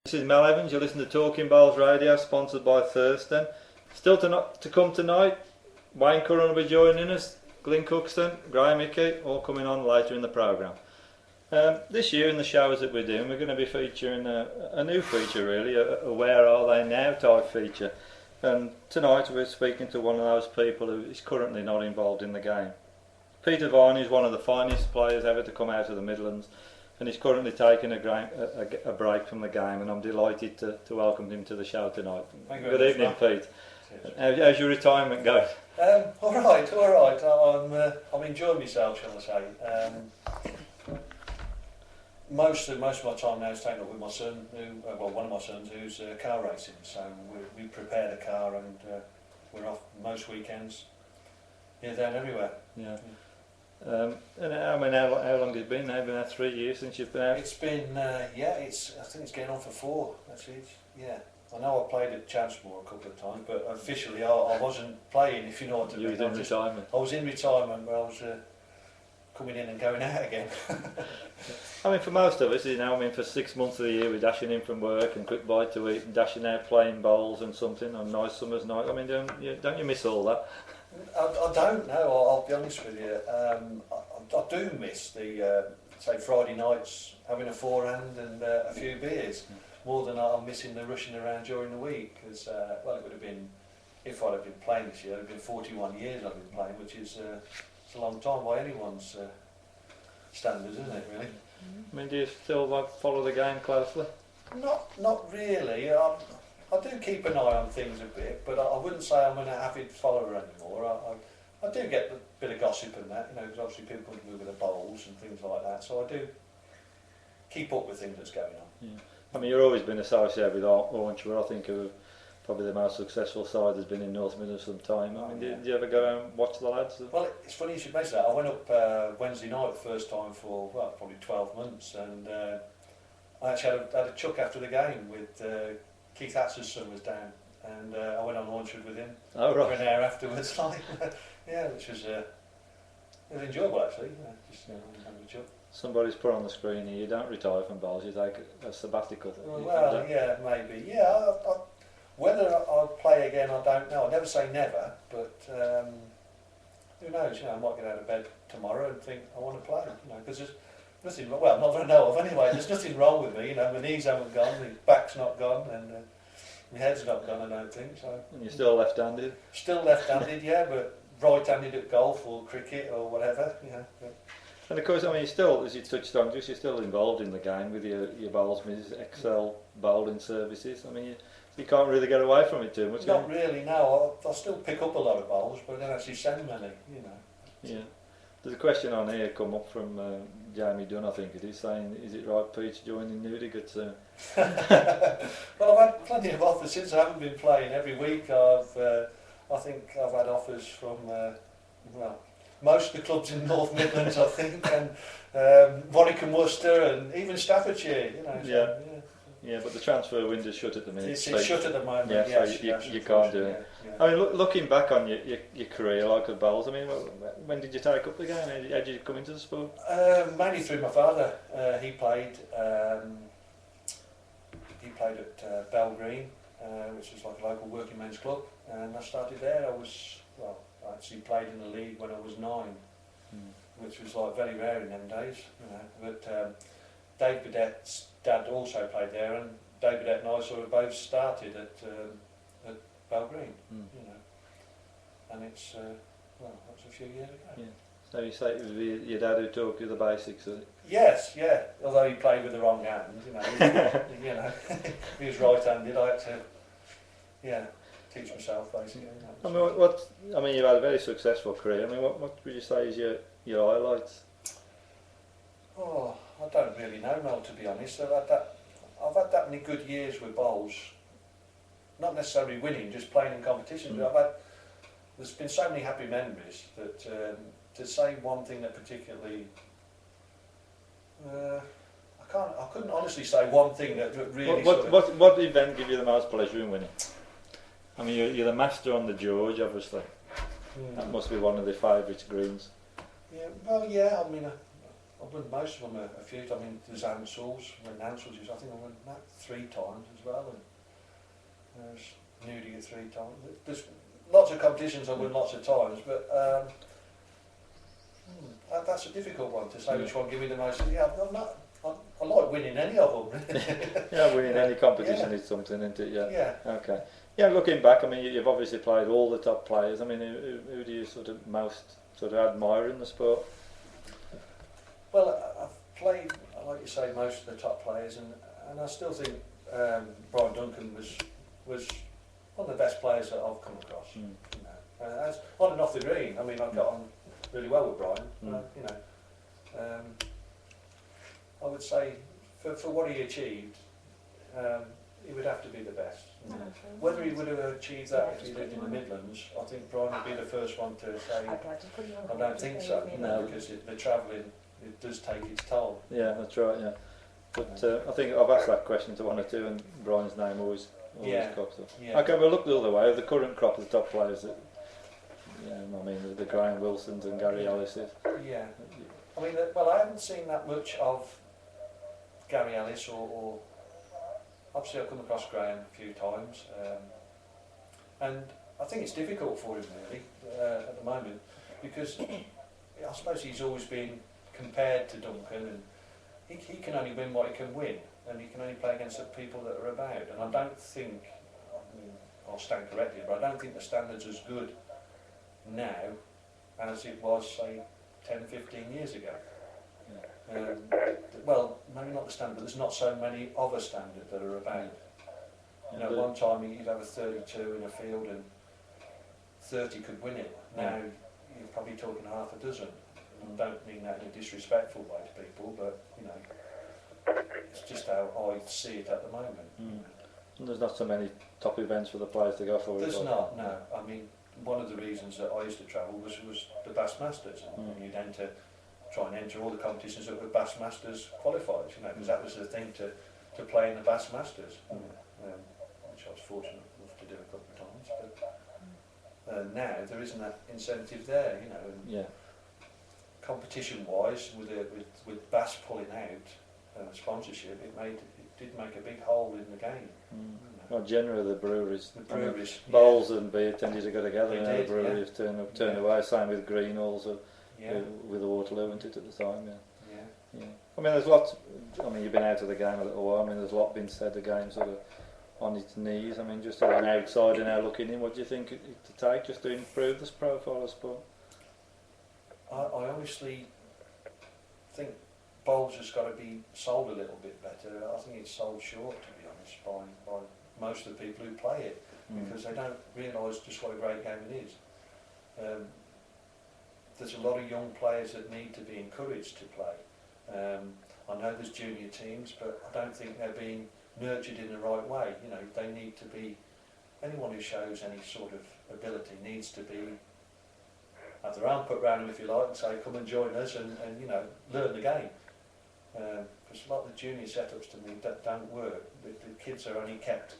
This is Mel Evans, you listen to Talking Bowls Radio, sponsored by Thurston. Still to come tonight, Wayne Curran will be joining us, Glyn Cookston, Graham Hickey, all coming on later in the programme. This year in the shows that we're doing, we're going to be featuring a new feature really, a Where Are They Now type feature. And tonight we're speaking to one of those people who is currently not involved in the game. Peter Vine is one of the finest players ever to come out of the Midlands, and he's currently taking a break from the game, and I'm delighted to welcome him to the show tonight. Good evening, Pete. How's your retirement going? All right. I'm enjoying myself, shall I say. Most of my time now is taken up with my son, one of my sons, who's car racing. So we prepare the car, and we're off most weekends, here, there, and everywhere. Yeah. And how long has it been now? Been out 3 years since you've been out? It's been, I think it's getting on for 4, actually. Yeah. I know I played at Chancellor a couple of times, but officially I wasn't playing, if you know what I mean. You was in retirement? I was in retirement, but I was coming in and going out again. I mean, for most of us, for 6 months of the year we're dashing in from work and quick bite to eat and dashing out playing bowls and something on a nice summer's night. I mean, don't you miss all that? I don't know, I'll be honest with you. I do miss the, say, Friday nights, having a forehand and a few beers, more than I'm missing the rushing around during the week. Because, it would have been, if I'd have been playing this year, it would have been 41 years I've been playing, which is it's a long time by anyone's standards, isn't it, really? I mean, do you still follow the game closely? Not really. I do keep an eye on things a bit, but I wouldn't say I'm an avid follower anymore. I do get a bit of gossip and that, because obviously people move with the bowls and things like that, so I do keep up with things that's going on. Yeah. I mean, you've always been associated with Orange, where I think probably the most successful side has been in North Midlands for some time. I mean, did you ever go out and watch the lads? Well, it's funny you should mention that. I went up Wednesday night the first time for, probably 12 months, and I actually had a chuck after the game with Keith Hatz's son was down, and I went on Orchard with him for an hour afterwards. Which was enjoyable actually. Just having a chuck. Somebody's put on the screen here, you don't retire from bowls, you take a sabbatical. Well, yeah, maybe. Yeah, whether I'll play again, I don't know. I never say never, but who knows? I might get out of bed tomorrow and think I want to play. Because there's nothing. Well, not that I know of anyway. There's nothing wrong with me. My knees haven't gone, my back's not gone, and my head's not gone. I don't think so. And you're still left-handed? Still left-handed, yeah, but right-handed at golf or cricket or whatever. And of course, I mean, you're still, as you touched on, you're still involved in the game with your bowlsmiths, Excel bowling services. I mean, you can't really get away from it too much. Not really, no. I'll still pick up a lot of bowls, but I don't actually send many, Yeah. There's a question on here come up from Jamie Dunn, I think it is, saying, is it right Pete's joining Newdigate soon? Well, I've had plenty of offers since I haven't been playing. Every week I think I've had offers from, most of the clubs in North Midlands, I think, and Warwick and Worcester, and even Staffordshire, Yeah, but the transfer window's shut at the minute. It's shut at the moment. Yeah, yes, so you can't do it. Yeah. I mean, looking back on your career, like the bowls, I mean, when did you take up the game? How did you come into the sport? Mainly through my father. He played at Bell Green, which was like a local working men's club, and I started there. I actually played in the league when I was 9, which was like very rare in them days. But Dave Badette's dad also played there, and Dave Badette and I sort of both started at Bell Green. And it's that's a few years ago. Yeah. So you say it was your dad who taught you the basics of it? Yes, yeah. Although he played with the wrong hand, he was right-handed. I had to, teach myself basically. I mean, you've had a very successful career. I mean, what would you say is your highlights? Oh, I don't really know, Mel, to be honest. I've had that many good years with bowls. Not necessarily winning, just playing in competitions. But there's been so many happy memories that to say one thing that particularly, I couldn't honestly say one thing that really. What event give you the most pleasure in winning? I mean, you're the master on the George, obviously. That must be one of the favourite greens. Yeah, well, yeah. I mean, I've won most of them a few times. I mean, there's Ansels, when Ansels is, I think I won that 3 times as well, and there's Newdy 3 times. There's lots of competitions I won lots of times, but that's a difficult one to say which one give me the most. Yeah, I like winning any of them. Yeah, winning any competition is something, isn't it? Yeah. Yeah. Okay. Yeah, looking back, I mean, you've obviously played all the top players. I mean, who do you sort of most sort of admire in the sport? Well, I've played, like you say, most of the top players, and I still think Brian Duncan was one of the best players that I've come across. You know, as on and off the green. I mean, I got on really well with Brian. You know, I would say for what he achieved, he would have to be the best. Whether he would have achieved that if he lived in the Midlands, I think Brian would be the first one to say, I don't think so, you know, because the travelling, it does take its toll. Yeah, that's right, yeah. But I think I've asked that question to one or two, and Brian's name always crops up. Yeah. Okay, we'll look the other way. The current crop of the top players, that, I mean, the Graham Wilsons and Gary Ellises. Yeah. I mean, well, I haven't seen that much of Gary Ellis or obviously I've come across Graham a few times, and I think it's difficult for him really at the moment, because I suppose he's always been compared to Duncan, and he can only win what he can win, and he can only play against the people that are about, and I don't think, I mean, I'll stand corrected, but I don't think the standard's as good now as it was, say, 10, 15 years ago. Well, maybe not the standard, but there's not so many of a standard that are about. You know, one time you'd have a 32 in a field and 30 could win it. Now you're probably talking half a dozen. I don't mean that in a disrespectful way to people, but you know, it's just how I see it at the moment. And there's not so many top events for the players to go for. There's not, no. I mean, one of the reasons that I used to travel was the Bass Masters, and you'd try and enter all the competitions that were Bass Masters qualifiers, you know, because that was the thing to play in the Bass Masters, which I was fortunate enough to do a couple of times. But now there isn't that incentive there, you know. And competition-wise, with Bass pulling out sponsorship, it did make a big hole in the game. Well, generally the breweries, bowls and beer tended to go together. The breweries turned away. Same with green also. With the Waterloo, isn't it, at the time? Yeah. I mean, there's lots. I mean, you've been out of the game a little while. I mean, there's a lot been said. The game sort of on its knees. I mean, just as an outsider now looking in, what do you think it to take just to improve this profile of sport? I honestly think bowls has got to be sold a little bit better. I think it's sold short, to be honest, by most of the people who play it, because they don't realise just what a great game it is. There's a lot of young players that need to be encouraged to play. I know there's junior teams, but I don't think they're being nurtured in the right way. You know, they need to be, anyone who shows any sort of ability needs to be, have their arm put round them, if you like, and say, come and join us and you know, learn the game. Because a lot of the junior setups to me don't work. The kids are only kept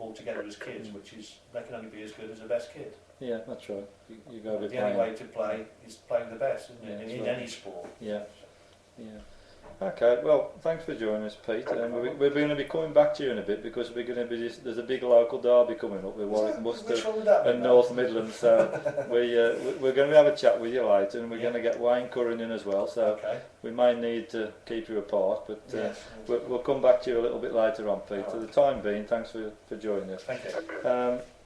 all together as kids, which is, they can only be as good as the best kid. Yeah, that's right. You got to be the only way to play is playing the best, isn't it? In any sport. Yeah. Okay, well, thanks for joining us, Pete. And we're going to be coming back to you in a bit, because we're going to be there's a big local derby coming up with Warwick Mustard and North Midlands. So we're going to have a chat with you later, and we're going to get Wayne Curran in as well. So we may need to keep you apart, but we'll come back to you a little bit later on, Pete. For the time being, thanks for joining us. Thank you.